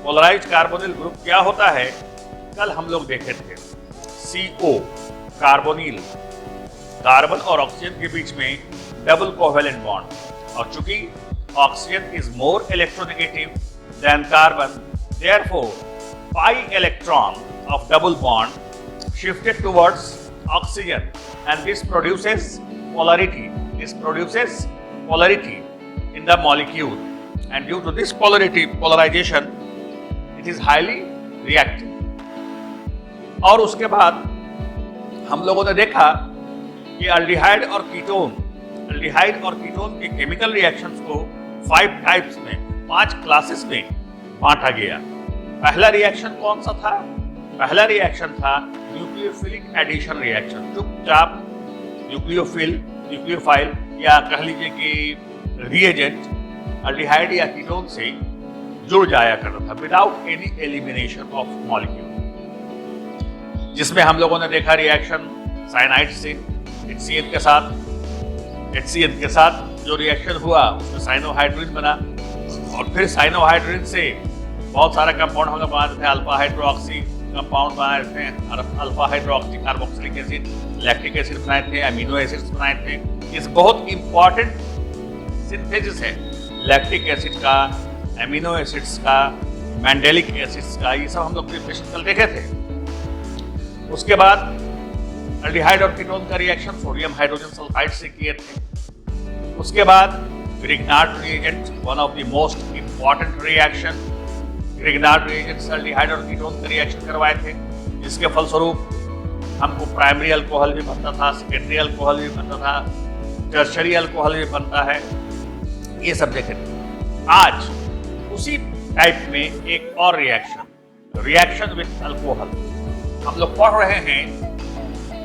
Polarised carbonyl group क्या होता है, कल हम लोग देखे थे। CO कार्बोनिल, कार्बन और ऑक्सीजन के बीच में डबल कोवेलेंट बॉन्ड, और चूंकि oxygen is more electronegative than carbon, therefore pi electron of double bond shifted towards oxygen, and this produces polarity. This produces polarity in the molecule, and due to this polarization, it is highly reactive. और उसके बाद हम लोगों ने देखा कि aldehyde और ketone के केमिकल रिएक्शंस को 5 टाइप्स में, 5 क्लासेस में बांटा गया। पहला रिएक्शन कौन सा था? पहला रिएक्शन था न्यूक्लियोफिलिक एडिशन रिएक्शन। चुपचाप न्यूक्लियोफाइल या कह लीजिए कि रिएजेंट अल्डिहाइड या कीटोन से जुड़ जाया करता था without any elimination of molecule, जिसमें हम लोगों ने देखा रिएक्शन साइनाइड से HCl के साथ जो रिएक्शन हुआ उसमें साइनोहाइड्रिन बना, और फिर साइनोहाइड्रिन से बहुत सारा कंपाउंड हम लोग बनाते थे। अल्फा हाइड्रोक्सी कंपाउंड बनाए थे, alpha hydroxy carboxylic acid, lactic acid बनाए थे, अमीनो एसिड्स बनाए थे। इस बहुत इंपॉर्टेंट सिंथेसिस है लैक्टिक एसिड का, अमीनो एसिड्स का, मैंडेलिक एसिड्स का, ये सब हम लोग प्रिपरेशन कल देखे थे। उसके बाद अल्डिहाइड और कीटोन का रिएक्शन सोडियम हाइड्रोजन सल्फाइड से किए थे। उसके बाद Grignard reagent, one of the most important reaction, Grignard reagent aldehyde और कीटोन का रिएक्शन करवाए थे, जिसके फलस्वरूप हमको प्राइमरी अल्कोहल भी बनता था, सेकेंडरी अल्कोहल भी बनता था, टर्शरी अल्कोहल भी बनता है, ये सब देखे थे। आज उसी टाइप में एक और रिएक्शन विथ अल्कोहल हम लोग पढ़ रहे हैं,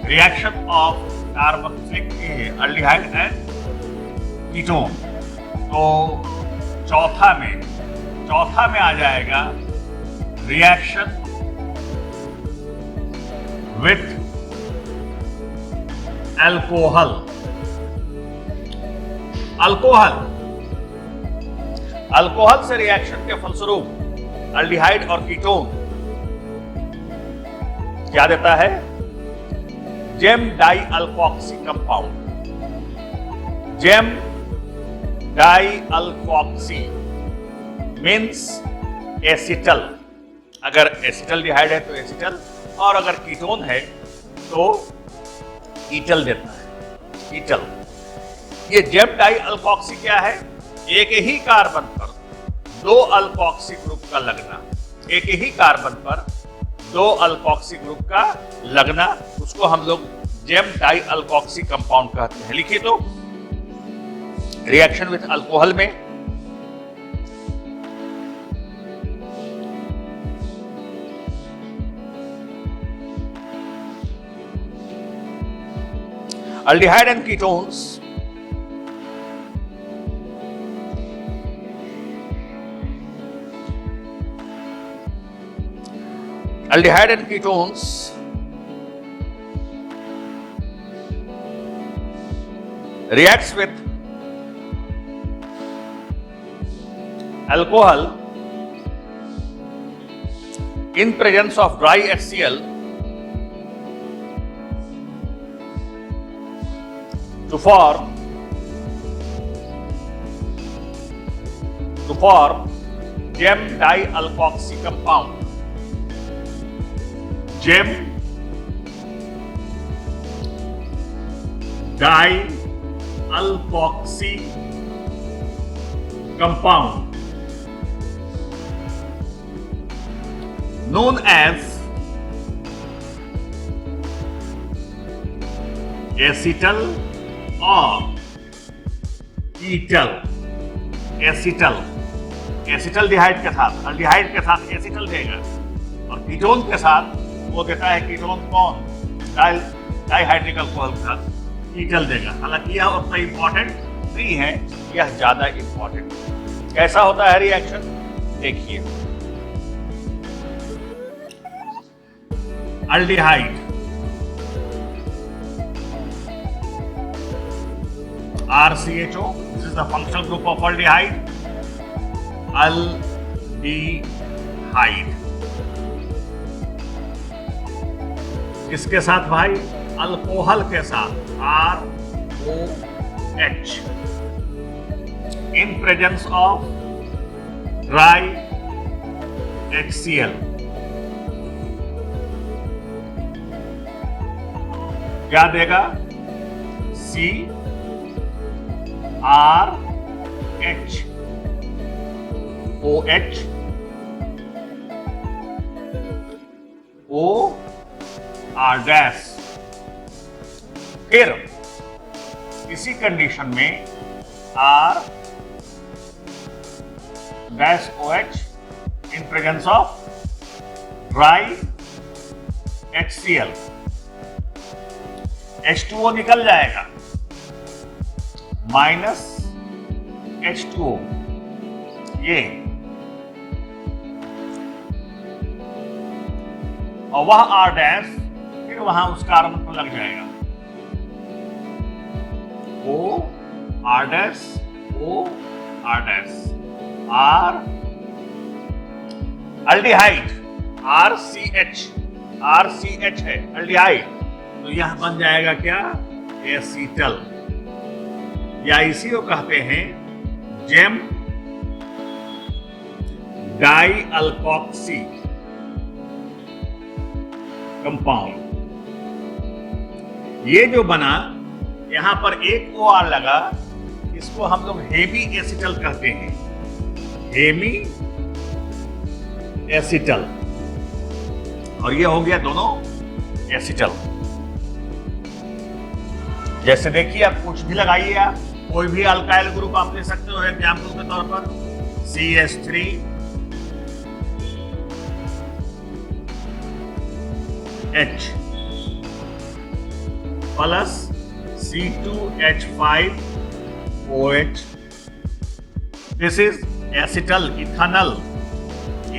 reaction of carboxylic aldehyde and ketone. तो चौथा में आ जाएगा रिएक्शन विथ अल्कोहल। अल्कोहल से रिएक्शन के फलस्वरूप अल्डिहाइड और कीटोन क्या देता है? Gem dialkoxy compound. Gem dialkoxy means acetal. अगर एसिटल्डिहाइड है तो एसिटल, और अगर कीटोन है तो ईटल देता है, ईटल। ये जेम डाई अल्कोक्सी क्या है? एक ही कार्बन पर 2 अल्कोक्सी ग्रुप का लगना, एक ही कार्बन पर 2 अल्कोक्सी ग्रुप का लगना, उसको हम लोग जेम डाई अल्कोक्सी कंपाउंड कहते हैं। लिखिए तो, रिएक्शन विथ अल्कोहल में aldehyde and ketones reacts with alcohol in presence of dry HCl to form gem dialkoxy compound. Gem dialkoxy compound known as acetal और ईटल। एसिटल्डिहाइड के साथ, अल्डिहाइड के साथ एसिटल देगा, और कीटोन के साथ वो देता है कीटोन कौन? डाइहाइड्रिक अल्कोहल के साथ ईटल देगा। हालांकि यह उतना इंपॉर्टेंट नहीं है, यह ज्यादा इंपॉर्टेंट। कैसा होता है रिएक्शन देखिए। Aldehyde RCHO, this is the functional group of aldehyde. Aldehyde aldehyde. किसके साथ भाई? अल्कोहल के साथ, ROH, in presence of dry HCl। क्या देगा? CRH OH OR'। फिर इसी कंडीशन में R-OH in presence of dry HCl, H2O निकल जाएगा, -H2O, ये, और वह R' फिर वहां उस कार्बन पर लग जाएगा, OR', R एल्डिहाइड, RCH है एल्डिहाइड, तो यह बन जाएगा क्या? एसीटल, या इसी को कहते हैं जेम डाई अल्कोक्सी कंपाउंड। ये जो बना, यहां पर एक OR लगा, इसको हम लोग हेमी एसिटल कहते हैं, हेमी एसिटल, और ये हो गया दोनों एसिटल। जैसे देखिए, आप कुछ भी लगाइए, आप कोई भी अल्काइल ग्रुप आप ले सकते हो एग्जाम्पल के तौर पर, CH3 H plus C2H5 OH, this is acetal ethanal,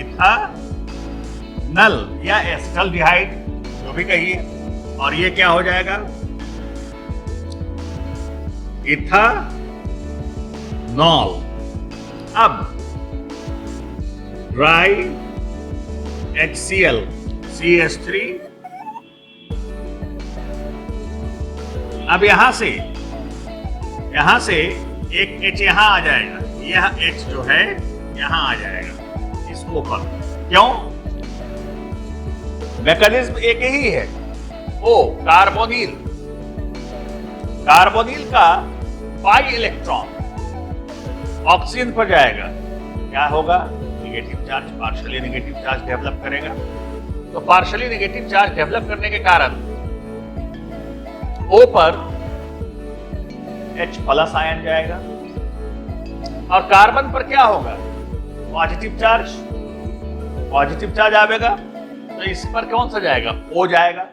ethanal या एसिटल्डिहाइड, जो भी कहिए, और ये क्या हो जाएगा? इथानॉल। अब ड्राई HCl CH3, अब यहां से एक H यहां आ जाएगा, यह H जो है यहां आ जाएगा इसको पर। क्यों? मैकेनिज्म एक ही है। कार्बोनिल का पाई इलेक्ट्रॉन ऑक्सीजन पर जाएगा, क्या होगा? Negative charge, partially negative charge develop करेगा। तो पार्शियली नेगेटिव चार्ज डेवलप करने के कारण O पर H प्लस आयन जाएगा, और कार्बन पर क्या होगा? पॉजिटिव चार्ज आएगा। तो इस पर कौन सा जाएगा? O जाएगा,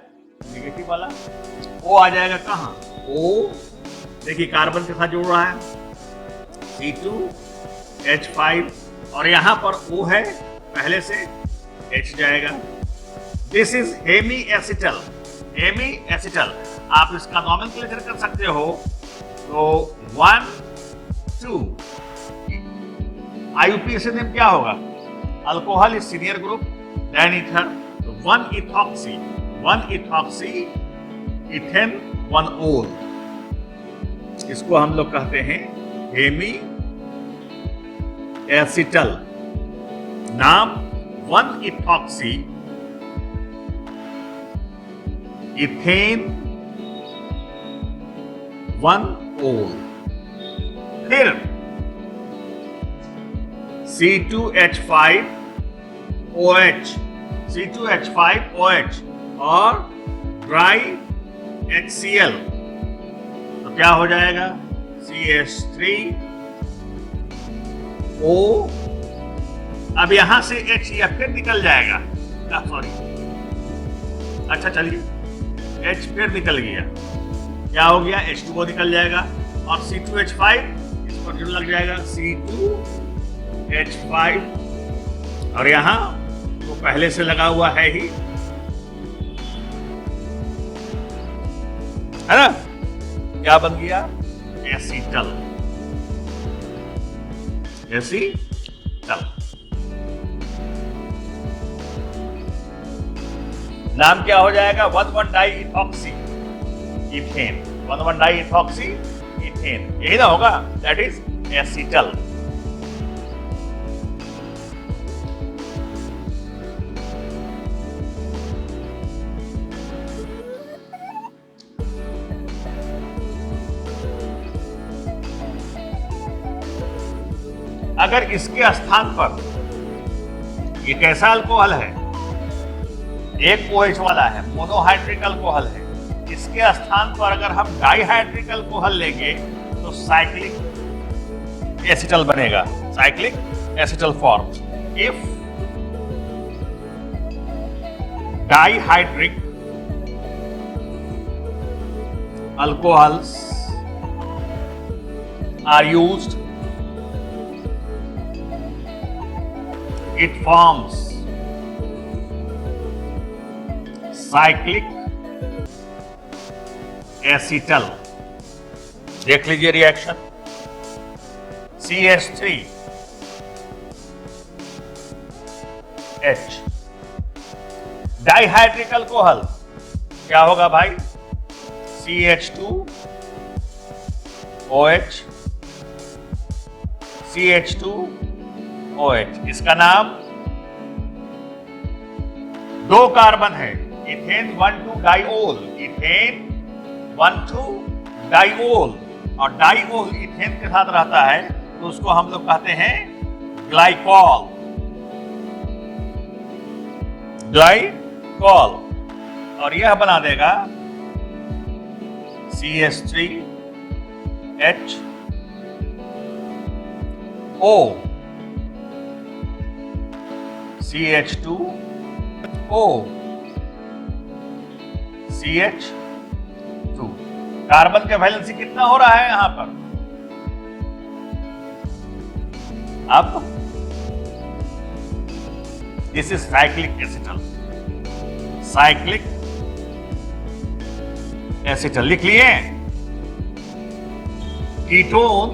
नेगेटिव वाला O आ जाएगा। कहां? O देखिए कार्बन के साथ जुड़ रहा है, C2H5, और यहां पर O है पहले से, H जाएगा। This is hemiacetal. आप इसका नॉमेनक्लेचर कर सकते हो, तो 1 2 IUPAC नेम क्या होगा? Alcohol is senior group, then ether, 1 ethoxy ethane 1 ol, इसको हम लोग कहते हैं हेमी एसिटल। नाम 1 इथॉक्सी इथेन 1 ओल। फिर C2H5OH और ड्राई HCl, तो क्या हो जाएगा? CH3O। अब यहां से H या फिर निकल जाएगा, सॉरी, अच्छा चलिए, H फिर निकल गया, क्या हो गया? H2O निकल जाएगा, और C2H5 इस पर जो लग जाएगा, C2H5, और यहां तो पहले से लगा हुआ है ही, है ना? क्या बन गया? एसीटल। नाम क्या हो जाएगा? 1,1 diethoxy ethane, 1,1 diethoxy ethane, यही ना होगा? That is acetal. अगर इसके स्थान पर ये कैसा अल्कोहल है? एक OH वाला है, मोनोहाइड्रिक अल्कोहल है। इसके स्थान पर अगर हम डाइहाइड्रिक अल्कोहल लेंगे तो साइक्लिक एसिटल बनेगा, cyclic acetal form. If dihydric alcohols are used, it forms cyclic acetal। देख लीजिए रिएक्शन, CH3H, डाइहाइड्रिक अल्कोहल क्या होगा भाई? CH2OH, CH2OH। इसका नाम, दो कार्बन है, इथेन 1,2-डाइओल, इथेन 1,2-डाइओल, और डाइओल इथेन के साथ रहता है तो उसको हम लोग कहते हैं ग्लाइकॉल, ग्लाइकॉल। और यह बना देगा CH3HO, CH2O, CH2। कार्बन का वैलेंसी कितना हो रहा है यहां पर? अब this is cyclic acetal, cyclic acetal लिख लिए। Ketone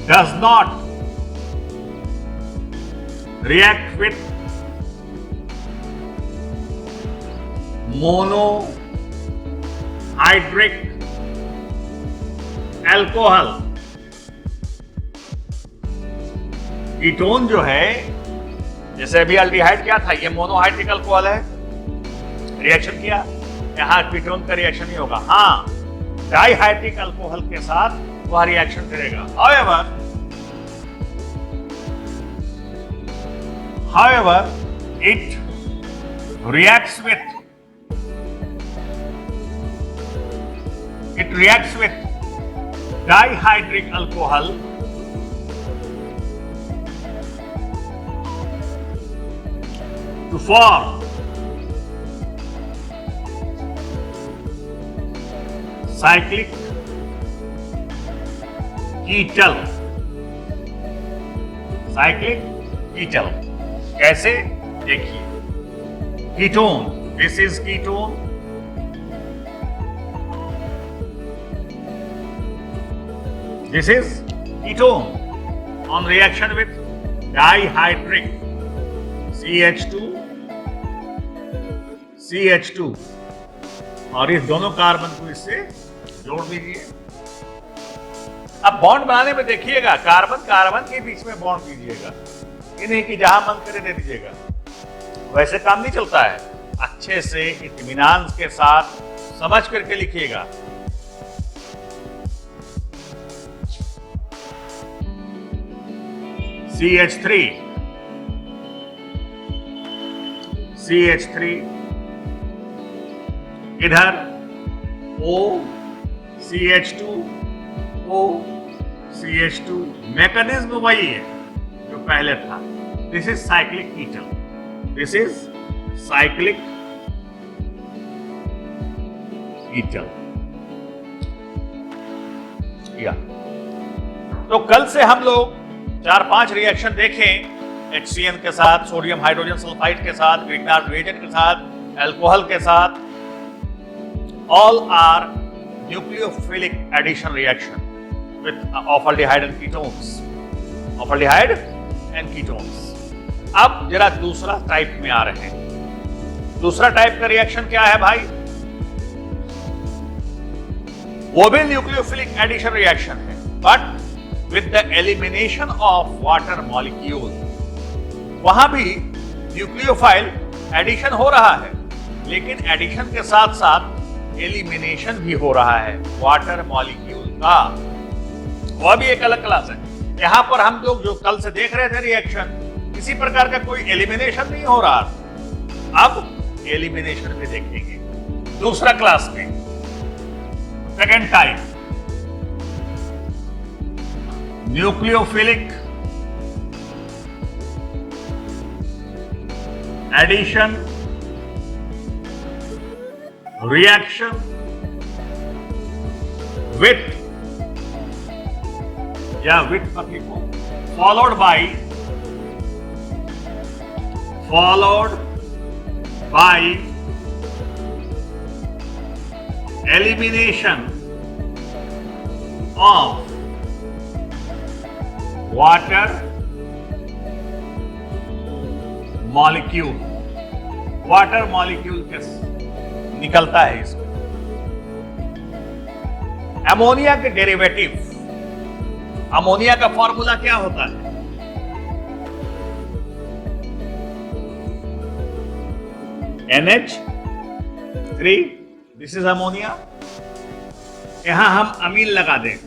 does not react with monohydric alcohol। Ketone जो है, जैसे अभी अल्डिहाइड क्या था, ये मोनोहाइड्रिक अल्कोहल है, रिएक्शन किया, यहां कीटोन का रिएक्शन नहीं होगा। हाँ, डाइहाइड्रिक अल्कोहल के साथ वह रिएक्शन करेगा। However, it reacts with dihydric alcohol to form cyclic ketal, cyclic ketal। कैसे? देखिए, ketone, this is ketone, this is ketone on reaction with dihydric CH2 और इस दोनों कार्बन को इससे जोड़ दीजिए। अब बॉन्ड बनाने में देखिएगा, कार्बन कार्बन के बीच में बॉन्ड दीजिएगा, ये नहीं कि जहां मन करे दे दीजिएगा, वैसे काम नहीं चलता है। अच्छे से इत्मीनान के साथ समझ करके लिखिएगा। CH3 इधर O, CH2O, CH2, मैकेनिज्म वही है जो पहले था। This is cyclic ketal, this is cyclic ketal. या तो कल से हम लोग 4-5 रिएक्शन देखें, HCN के साथ, सोडियम हाइड्रोजन सल्फाइड के साथ, ग्रिग्नार्ड रिएजेंट के साथ, अल्कोहल के साथ। All are nucleophilic addition reaction with of aldehyde and ketones, of aldehyde and ketones। अब जरा दूसरा टाइप में आ रहे हैं। दूसरा टाइप का रिएक्शन क्या है भाई? वो भी न्यूक्लियोफिलिक एडिशन रिएक्शन है, but with the elimination of water molecule. वहां भी न्यूक्लियोफाइल एडिशन हो रहा है, लेकिन एडिशन के साथ साथ एलिमिनेशन भी हो रहा है वाटर मॉलिक्यूल का। वह भी एक अलग क्लास है। यहां पर हम लोग जो कल से देख रहे थे रिएक्शन, किसी प्रकार का कोई एलिमिनेशन नहीं हो रहा। अब एलिमिनेशन भी देखेंगे दूसरा क्लास में। Second type, nucleophilic addition reaction with followed by elimination of water molecule। Water molecule कैसे निकलता है इसमें? अमोनिया के डेरिवेटिव, अमोनिया का फॉर्मूला क्या होता है? NH3, this is ammonia. यहां हम अमीन लगा दें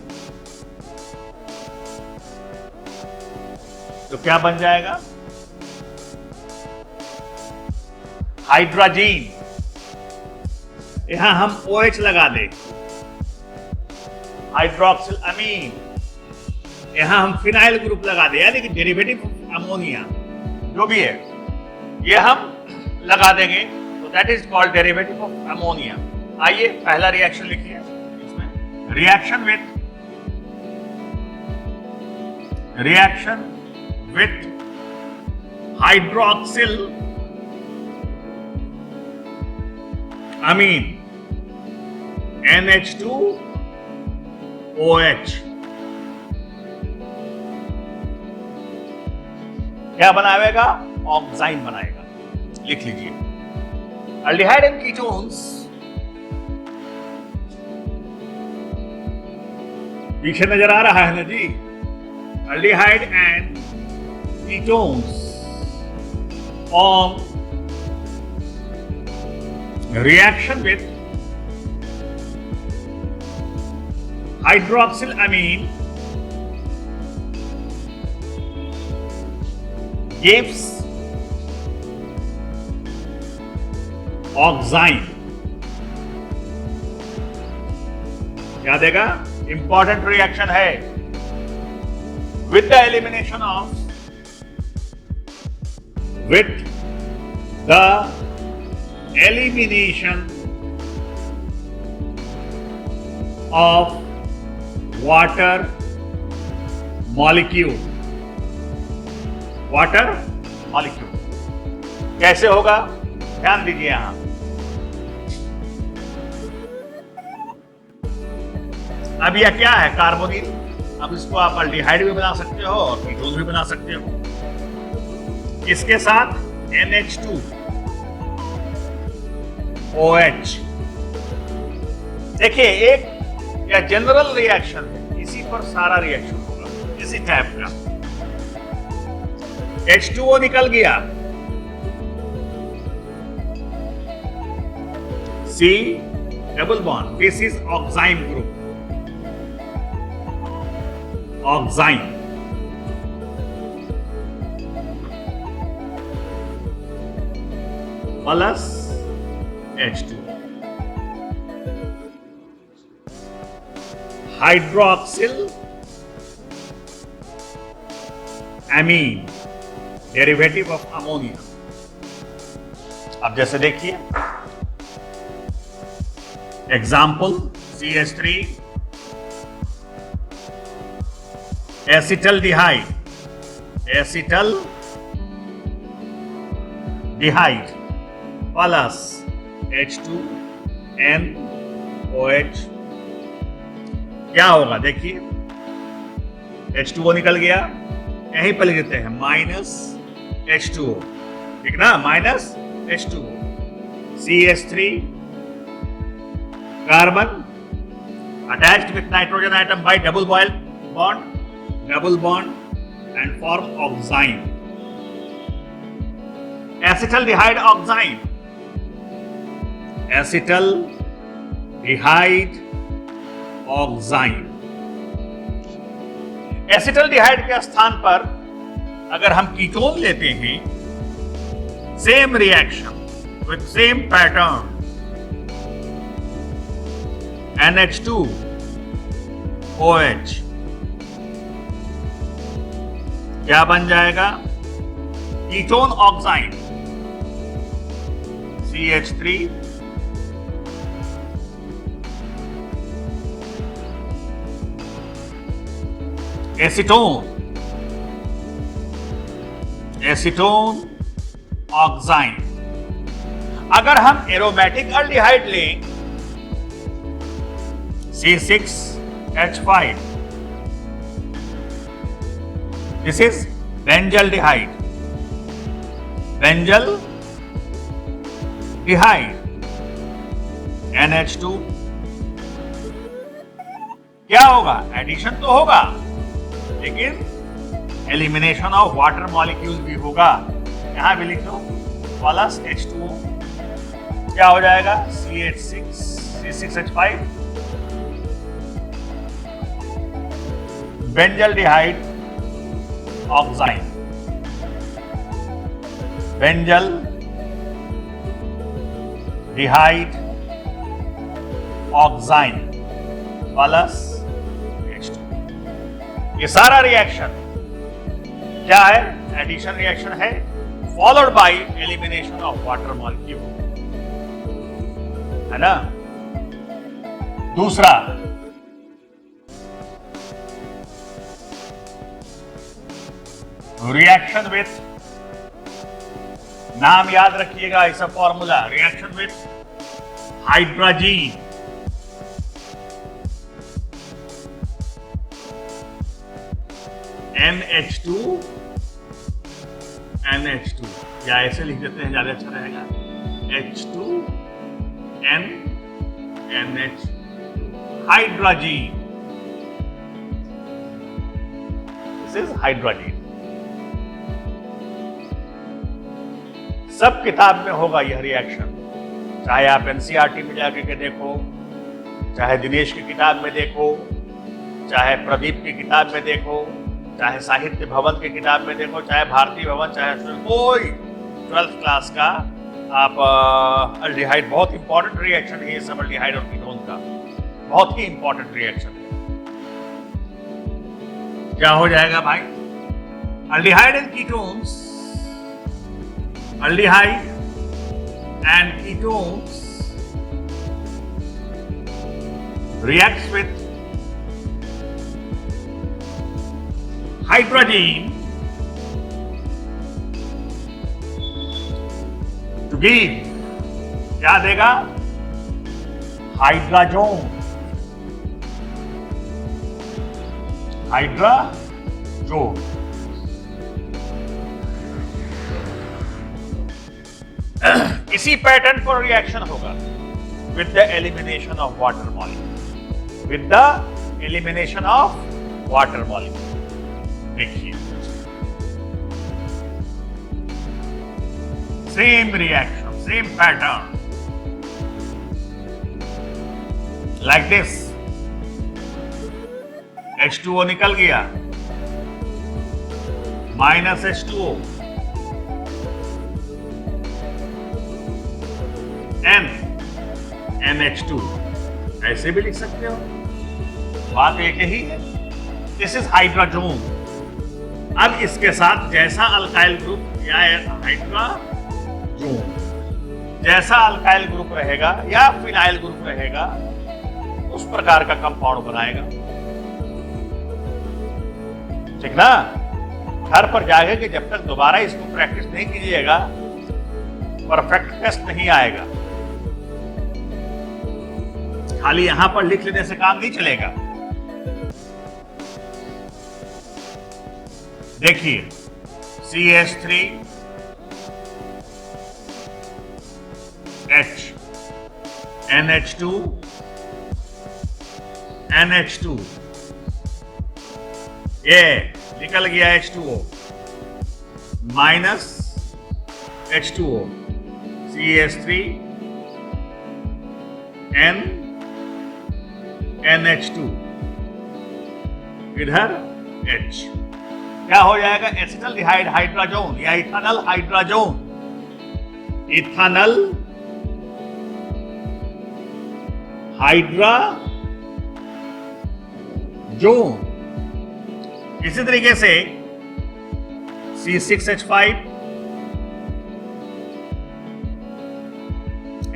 तो क्या बन जाएगा? हाइड्रोजीन। यहां हम OH लगा दें, हाइड्रोक्सिल अमीन। यहां हम फिनाइल ग्रुप लगा दें, यानी कि डेरिवेटिव अमोनिया जो भी है ये हम लगा देंगे, तो that is called derivative of ammonia. आइए पहला रिएक्शन लिखिए इसमें। Reaction with hydroxyl Amin NH2OH क्या बनाएगा? ऑक्साइन बनाएगा। लिख लीजिए। अल्डिहाइड एंड कीटोन्स, पीछे नजर आ रहा है ना जी? Aldehyde and ketones on reaction with hydroxyl amine gives oxime। क्या देगा? इंपॉर्टेंट रिएक्शन है। with the elimination of water molecule। Water molecule कैसे होगा? ध्यान दीजिए। यहां अब यह क्या है? कार्बोनिल। अब इसको आप अल्डिहाइड भी बना सकते हो और कीटोन भी बना सकते हो। इसके साथ NH2OH। देखिए, एक या जनरल रिएक्शन है, इसी पर सारा रिएक्शन होगा, इसी टाइप का। H2O निकल गया, C double bond, this is oxime group. Oxime plus H2, hydroxyl amine, derivative of ammonia. अब जैसे देखिए example, CH3 acetaldehyde, plus H2NOH। क्या होगा? देखिए H2O निकल गया, यहीं पर लिख देते हैं माइनस H2O, ठीक ना, minus H2O, CH3 carbon attached with nitrogen atom by double bond and form oxime, acetaldehyde oxime, acetaldehyde oxime. Acetaldehyde के स्थान पर अगर हम कीटोन लेते हैं, same reaction with same pattern, NH2OH क्या बन जाएगा? Ketone oxide, CH3 acetone oxide. अगर हम एरोमेटिक अल्डिहाइड लें, C6H5, this is benzaldehyde, NH2, क्या होगा? एडिशन तो होगा, लेकिन एलिमिनेशन ऑफ वाटर मॉलिक्यूल भी होगा. यहां भी लिख लो प्लस H2O, क्या हो जाएगा? C6H5, benzaldehyde oxide, benzaldehyde oxide plus H2. ये सारा रिएक्शन क्या है? एडिशन रिएक्शन है, followed by elimination of water molecule, है ना. दूसरा, रिएक्शन विथ, नाम याद रखिएगा, ऐसा formula, reaction with hydrazine, NH2 या ऐसे लिख देते हैं, ज्यादा अच्छा रहेगा, H2NH, hydrazine, this is hydrazine. सब किताब में होगा यह रिएक्शन, चाहे आप NCERT में जाके के देखो, चाहे दिनेश की किताब में देखो, चाहे प्रदीप की किताब में देखो, चाहे साहित्य भवन की किताब में देखो, चाहे भारतीय भवन, चाहे कोई 12th क्लास का आप अल्डिहाइड, बहुत इंपॉर्टेंट रिएक्शन है ये सब, अल्डिहाइड और कीटोन का बहुत ही इंपॉर्टेंट रिएक्शन है. क्या हो जाएगा भाई? Aldehyde and ketones, aldehyde and ketones reacts with hydrogen to give, क्या देगा? Hydrazone, hydrazone. इसी पैटर्न पर रिएक्शन होगा with the elimination of water molecule, with the elimination of water molecule. देखिए, same reaction, same pattern, like this. H2O निकल गया, minus H2O, NH2, ऐसे भी लिख सकते हो, बात एक ही है. This is hydrazone. अब इसके साथ जैसा अल्काइल ग्रुप या हाइड्रोजोन, जैसा अल्काइल ग्रुप रहेगा या फिनाइल ग्रुप रहेगा, उस प्रकार का कंपाउंड बनाएगा. ठीक ना. घर पर जाके कि जब तक दोबारा इसको प्रैक्टिस नहीं कीजिएगा, परफेक्ट टेस्ट नहीं आएगा. खाली यहां पर लिख लेने से काम नहीं चलेगा. देखिए, CH3 NH2 NH2, ये निकल गया H2O minus H2O, CH3 N NH2, इधर H, क्या हो जाएगा? एसिटल्डिहाइड हाइड्राजोन या इथानल हाइड्राजोन, इथानल हाइड्राजोन। इसी तरीके से C6H5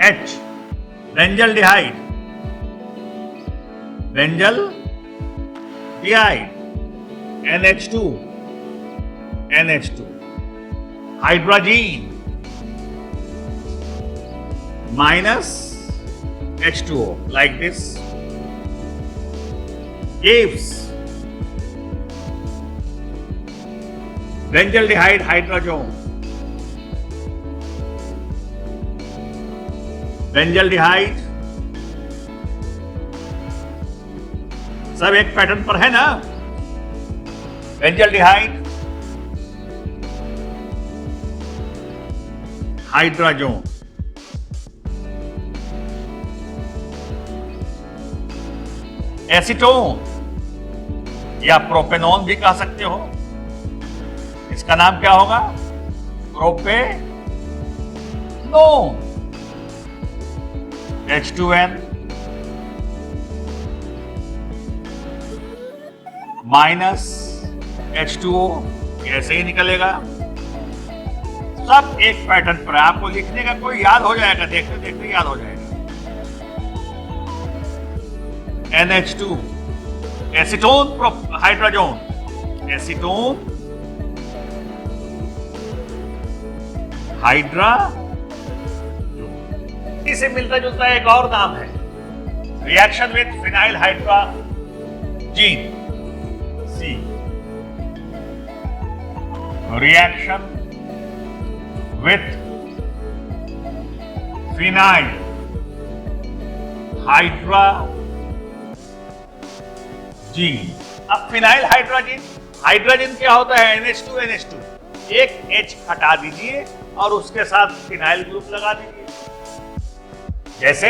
H, benzaldehyde, benzaldehyde, NH2 NH2, hydrazine minus H2O, like this, gives benzaldehyde hydrazone, benzaldehyde, सब एक पैटर्न पर है ना, बेंजल्डिहाइड हाइड्राजोन। एसीटोन या प्रोपेनॉन भी कह सकते हो, इसका नाम क्या होगा? प्रोपेनॉन, H2N माइनस H2O, ऐसे ही निकलेगा। सब एक पैटर्न पर है, आपको लिखने का कोई याद हो जाएगा, देखते देखते याद हो जाएगा। NH2 acetone hydrazone, acetone hydrazone. इसे मिलता जुलता एक और नाम है, reaction with phenyl hydrazine, C, reaction with phenyl hydrazine. अब फिनाइल हाइड्रोजीन, हाइड्रोजन क्या होता है? NH2 NH2, एक H हटा दीजिए और उसके साथ फिनाइल ग्रुप लगा दीजिए, जैसे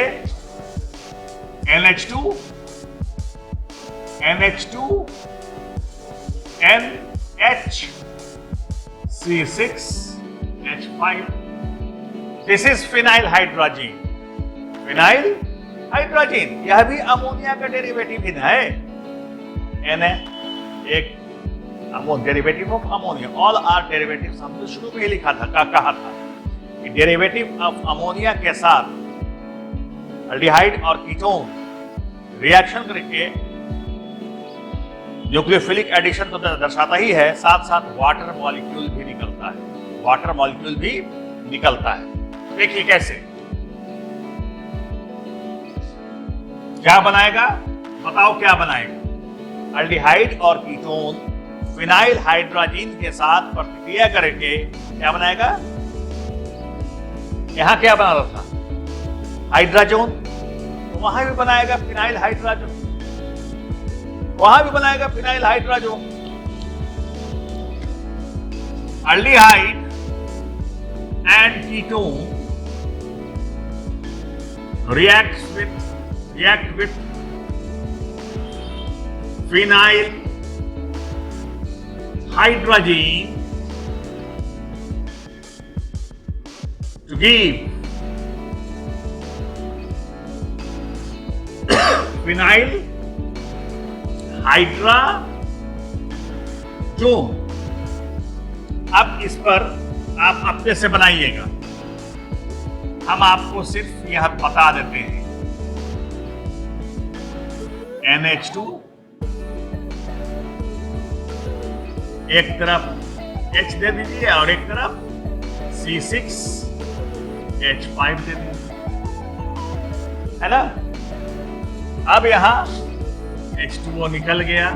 NH2 NH2 NH C6H5, this is phenyl hydrazine, phenyl hydrazine. यह भी अमोनिया का डेरिवेटिव ही है, Na एक derivative of ammonia, all are derivatives, हमने शुरू में ही लिखा था, कहा था कि डेरिवेटिव ऑफ अमोनिया के साथ एल्डिहाइड और कीटोन रिएक्शन करके न्यूक्लियोफिलिक एडिशन तो दर्शाता ही है, साथ साथ वाटर मॉलिक्यूल भी निकलता है, वाटर मॉलिक्यूल भी निकलता है। देखिए कैसे, क्या बनाएगा? बताओ क्या बनाएगा? एल्डिहाइड और कीटोन फिनाइल हाइड्रोजीन के साथ प्रतिक्रिया करके क्या बनाएगा? यहां क्या बना रहा था? हाइड्रोजन, तो वहां भी बनाएगा फिनाइल हाइड्रोजन, वहां भी बनाएगा phenyl hydrogen. Aldehyde and ketone react with phenyl hydrazine to give phenyl hydrazone। अब इस पर आप अपने से बनाइएगा, हम आपको सिर्फ यह बता देते हैं। NH2 एक तरफ H दे दीजिए और एक तरफ C6H5 दे दीजिए, है ना। अब यहां H2O निकल गया,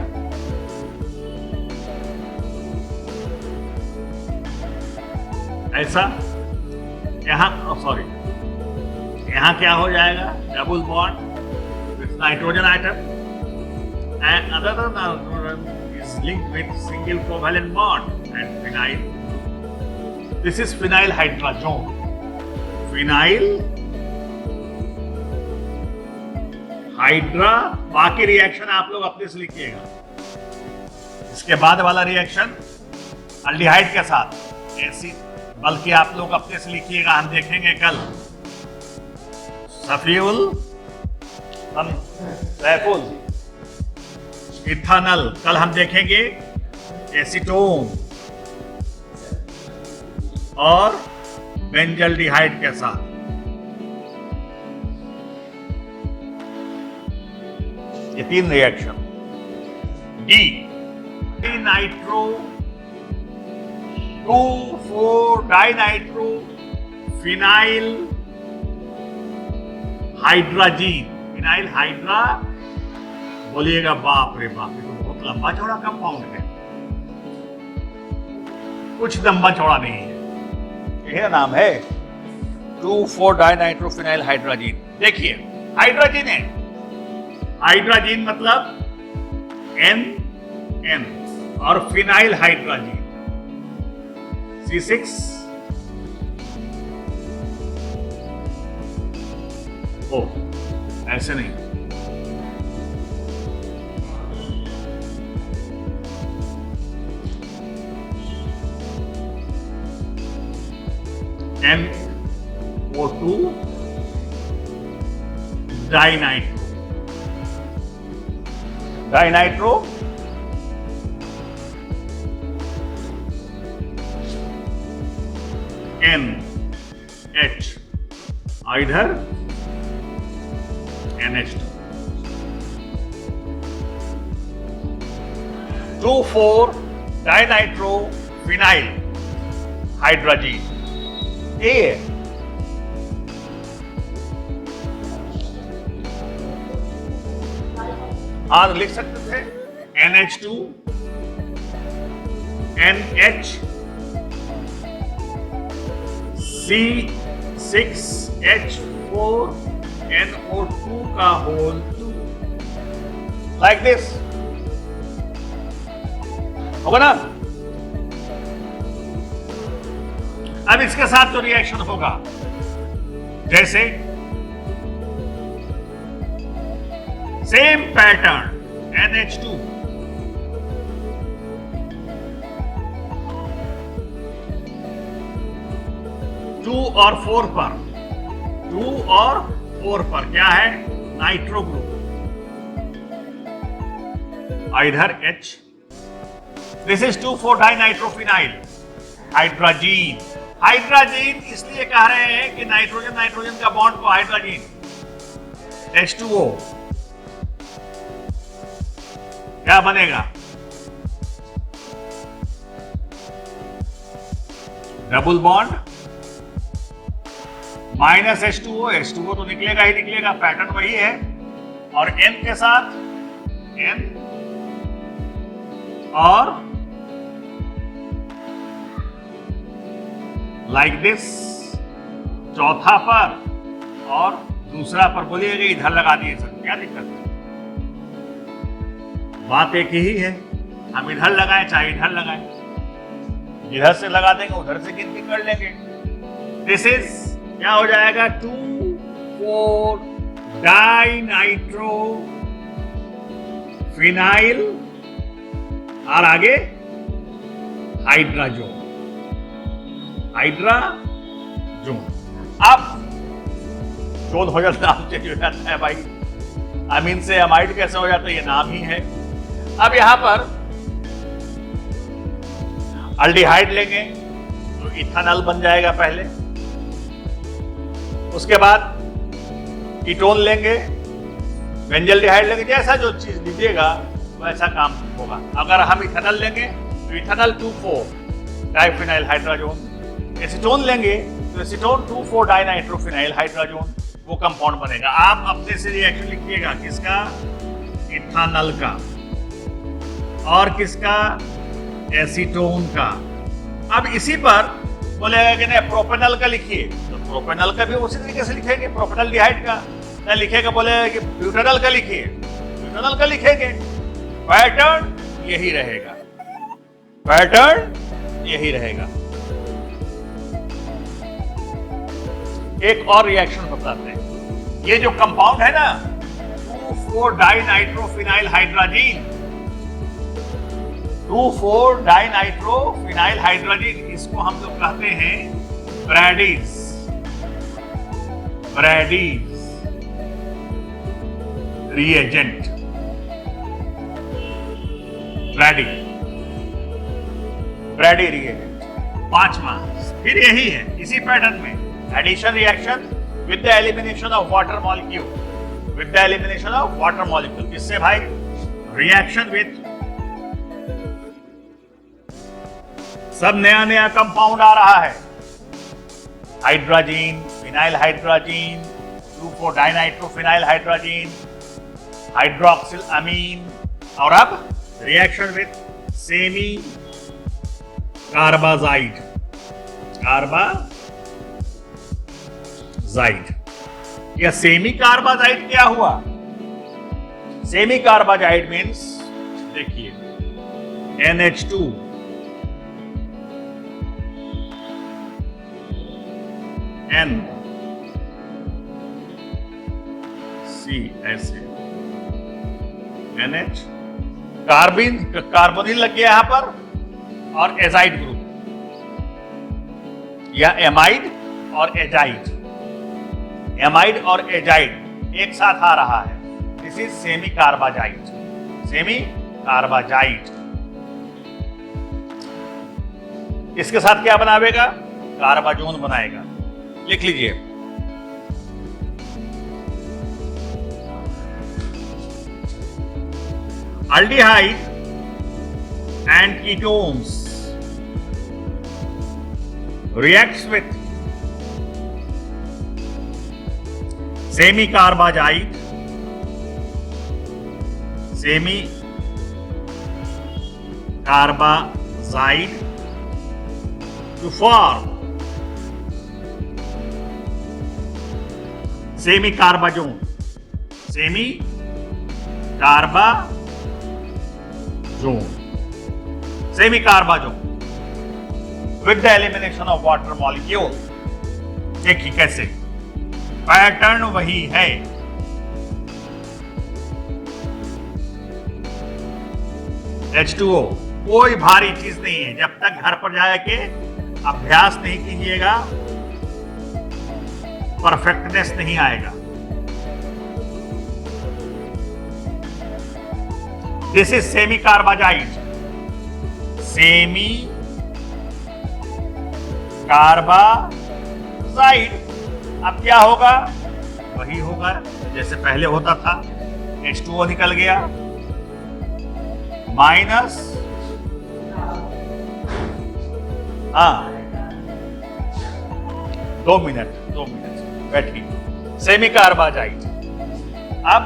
ऐसा यहां यहां क्या हो जाएगा, double bond with nitrogen item and other nitrogen is linked with single covalent bond and phenyl. This is phenyl hydrazone. Phenyl hydra. बाकी रिएक्शन आप लोग अपने से लिखिएगा. इसके बाद वाला रिएक्शन अल्डिहाइड के साथ एसिड, बल्कि आप लोग अपने से लिखिएगा, हम देखेंगे कल. सफीउल सैफुल इथानल, कल हम देखेंगे एसीटोन और बेंजल्डिहाइड के साथ. ये 3 reaction. D nitro 2,4 dinitro phenyl hydrazine. Phenyl hydra, बोलिएगा बाप रे बाप, ये तो बहुत लंबा चौड़ा कंपाउंड है. कुछ लंबा चौड़ा नहीं है, यह नाम है 2,4 डाइनाइट्रो फिनाइल हाइड्राजीन. देखिए हाइड्राजीन है, हाइड्राजीन मतलब N और फिनाइल हाइड्राजीन C6 ओ, ऐसे नहीं, NO2 डाइनाइट्रो NH, इधर NH2. 2,4 dinitro phenyl hydrazine. ए आज लिख सकते थे NH2 NH C6H4 NO2 का होल 2, लाइक दिस. होगा ना? अब इसके साथ जो रिएक्शन होगा, जैसे सेम पैटर्न NH2 2 और 4 पर, 2 और 4 पर क्या है, नाइट्रो ग्रुप, इधर H. This is 2,4 dinitrophenyl hydrazine. Hydrazine इसलिए कह रहे हैं कि नाइट्रोजन नाइट्रोजन का बॉन्ड को हाइड्राजीन H2O क्या बनेगा, double bond minus H2O. H2O तो निकलेगा ही निकलेगा, पैटर्न वही है. और N के साथ N और लाइक दिस, चौथा पर और दूसरा पर. बोलिएगा इधर लगा दिए सर, क्या दिक्कत है, बात एक ही है. हम इधर लगाएं चाहे इधर लगाएं, इधर से लगा देंगे उधर से गिनती कर लेंगे. दिस इज क्या हो जाएगा, 2,4 डाइनाइट्रो फिनाइल और आगे हाइड्राजोन. हाइड्राजोन. अब जोन हो जाता, नाम चेंज हो जाता है भाई. अमीन से अमाइड कैसे हो जाता है, ये नाम ही है. अब यहां पर अल्डिहाइड लेंगे तो इथानल बन जाएगा पहले. उसके बाद कीटोन लेंगे, बेंजल्डिहाइड लेंगे. जैसा जो चीज लीजिएगा वैसा काम होगा. अगर हम इथानल लेंगे तो इथानल 2,4 डाइफिनाइल हाइड्राजोन. एसीटोन लेंगे तो एसीटोन 2,4 डाइनाइट्रोफिनाइल हाइड्राजोन, वो कंपाउंड बनेगा. आप अपने से रिएक्शन लिखिएगा, किसका, इथानल का, और किसका, एसीटोन का. अब इसी पर बोलेगा कि नहीं प्रोपेनल का लिखिए, तो प्रोपेनल का भी उसी तरीके से लिखेंगे, प्रोपेनल डिहाइड का। नहीं लिखेगा, बोलेगा कि ब्यूटेनल का लिखिए, ब्यूटेनल का लिखेंगे। पैटर्न यही रहेगा, पैटर्न यही रहेगा। एक और रिएक्शन बताते हैं। ये जो कंपाउंड है ना 2,4-डाइनाइट्रोफिनाइल हाइड्रोजीन, 2,4-डाइनाइट्रोफिनाइल हाइड्रोजीन, इसको हम लोग कहते हैं Brady's, Brady's reagent, Brady, Brady reagent. पांचवा फिर यही है, इसी पैटर्न में addition reaction with the elimination of water molecule, with the elimination of water molecule. किससे भाई? रिएक्शन विद, सब नया नया कंपाउंड आ रहा है, हाइड्रोजीन, फिनाइल हाइड्रोजीन, 2,4-डाइनाइट्रोफिनाइल हाइड्रोजीन, हाइड्रोक्सिल अमीन, और अब reaction with semicarbazide, carbazide. यह सेमी कार्बाजाइड क्या हुआ? सेमी कार्बाजाइड मीन्स देखिए NH2 N C ऐसे NH, कार्बिन, कार्बोनिल लग गया यहां पर, और एजाइड ग्रुप, या एमाइड और एजाइड, एमाइड और एजाइड एक साथ आ रहा है। This is semi carbazide, semi carbazide. इसके साथ क्या बनावेगा? कार्बाजोन बनाएगा। लिख लीजिए, aldehyde and ketones reacts with semi-carbazide, semi-carbazide to form semi-carbazone, semi-carbazone with the elimination of water molecule। देखिए कैसे, पैटर्न वही है। H2O कोई भारी चीज नहीं है, जब तक घर पर जाके अभ्यास नहीं कीजिएगा परफेक्टनेस नहीं आएगा। This is semi carbazide, semi carbazide. अब क्या होगा? वही होगा जैसे पहले होता था, H2O निकल गया, माइनस, हाँ 2 मिनट बैठिए, सेमी कार्बाजाइड। अब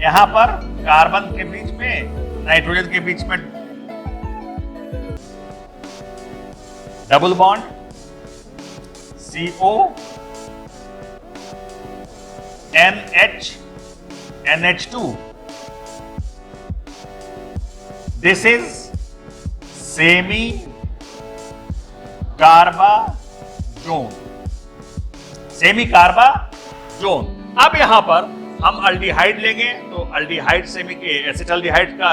यहां पर कार्बन के बीच में, नाइट्रोजन के बीच में double bond, CO NH2। This is semicarbazone, semicarbazone. अब यहां पर हम अल्डिहाइड लेंगे तो अल्डिहाइड सेमी, एसिटल्डिहाइड का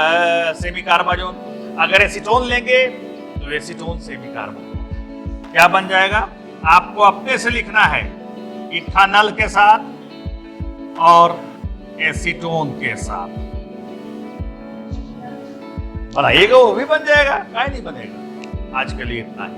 सेमी कार्बाजोन। अगर एसीटोन लेंगे तो एसीटोन सेमी कार्बाजोन। क्या बन जाएगा? आपको अपने से लिखना है, इथानल के साथ और एसीटोन के साथ बनाइएगा, वो भी बन जाएगा, काहे नहीं बनेगा। आज के लिए इतना ही।